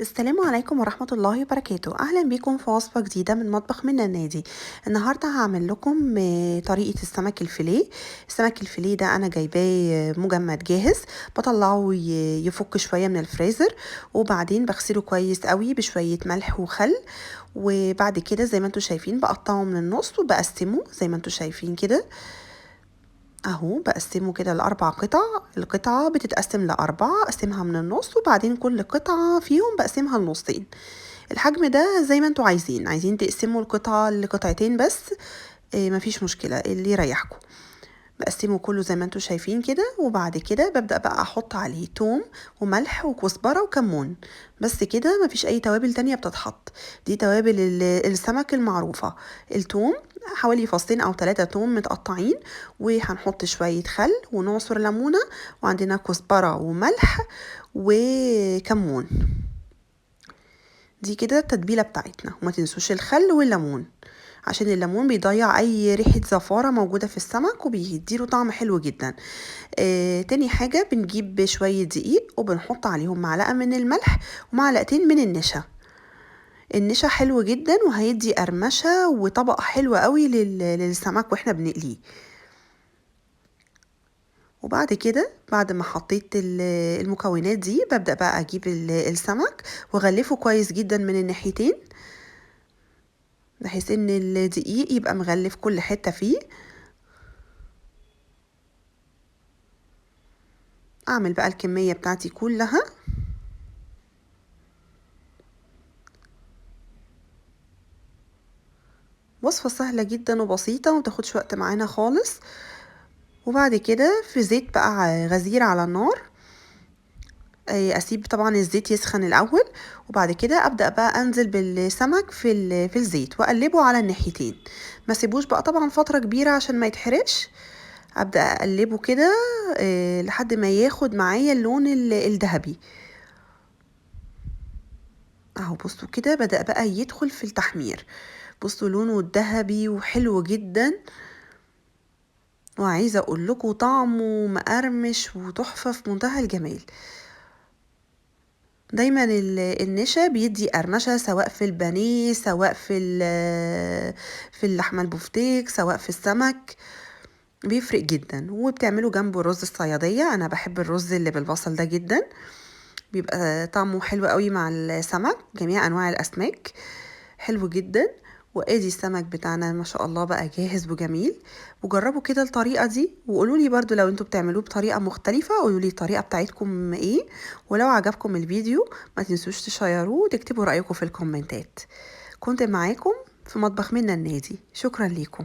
السلام عليكم ورحمة الله وبركاته. أهلا بكم في وصفة جديدة من مطبخ من النادي. النهاردة هعمل لكم طريقة السمك الفيليه. السمك الفيليه ده أنا جايباه مجمد جاهز، بطلعه يفك شوية من الفريزر، وبعدين بغسله كويس قوي بشوية ملح وخل، وبعد كده زي ما انتوا شايفين بقطعه من النص وبقسمه زي ما انتوا شايفين كده اهو. بقسمه كده لأربع قطع، القطعة بتتقسم لأربع، اقسمها من النص وبعدين كل قطعة فيهم بقسمها لنصين. الحجم ده زي ما انتوا عايزين تقسموا القطعة لقطعتين بس، مفيش مشكلة اللي يريحكم. بقسمه كله زي ما انتوا شايفين كده، وبعد كده ببدأ بقى احط عليه توم وملح وكزبرة وكمون، بس كده مفيش اي توابل تانية بتتحط. دي توابل السمك المعروفة. التوم حوالي فصين او 3 توم متقطعين، وهنحط شوية خل ونعصر ليمونة، وعندنا كزبرة وملح وكمون. دي كده التتبيلة بتاعتنا، وما تنسوش الخل والليمون عشان الليمون بيضيع اي ريحة زفارة موجودة في السمك وبيديله طعم حلو جدا. تاني حاجة بنجيب شوية دقيق وبنحط عليهم معلقة من الملح ومعلقتين من النشا. النشا حلو جدا وهيدي قرمشة وطبقة حلوة قوي للسمك واحنا بنقليه. وبعد كده بعد ما حطيت المكونات دي ببدأ بقى اجيب السمك واغلفه كويس جدا من الناحيتين، بحيث ان الدقيق يبقى مغلف كل حتة فيه. اعمل بقى الكمية بتاعتي كلها. وصفة سهلة جدا وبسيطة ومتاخدش وقت معانا خالص. وبعد كده في زيت بقى غزير على النار، اسيب طبعا الزيت يسخن الاول، وبعد كده ابدا بقى انزل بالسمك في الزيت واقلبه على الناحيتين. ما سيبوش بقى طبعا فترة كبيرة عشان ما يتحرقش. ابدا اقلبه كده لحد ما ياخد معايا اللون الذهبي اهو. بصوا كده بدأ بقى يدخل في التحمير، بصوا لونه الذهبي وحلو جدا، وعايزة اقول لكم طعمه مقرمش وتحفة في منتهى الجمال. دايما النشا بيدي قرمشة، سواء في البانيه، سواء في اللحمة البفتيك، سواء في السمك، بيفرق جدا. وبتعملوا جنبه رز الصيادية، انا بحب الرز اللي بالبصل ده جدا، بيبقى طعمه حلو قوي مع السمك، جميع انواع الاسماك حلو جدا. وادي السمك بتاعنا ما شاء الله بقى جاهز وجميل. وجربوا كده الطريقة دي وقولوا لي برضو لو انتوا بتعملوه بطريقة مختلفة، قولوا لي الطريقة بتاعتكم ايه. ولو عجبكم الفيديو ما تنسوش تشيروه وتكتبوا رأيكم في الكومنتات. كنت معاكم في مطبخ منا النادي، شكرا ليكم.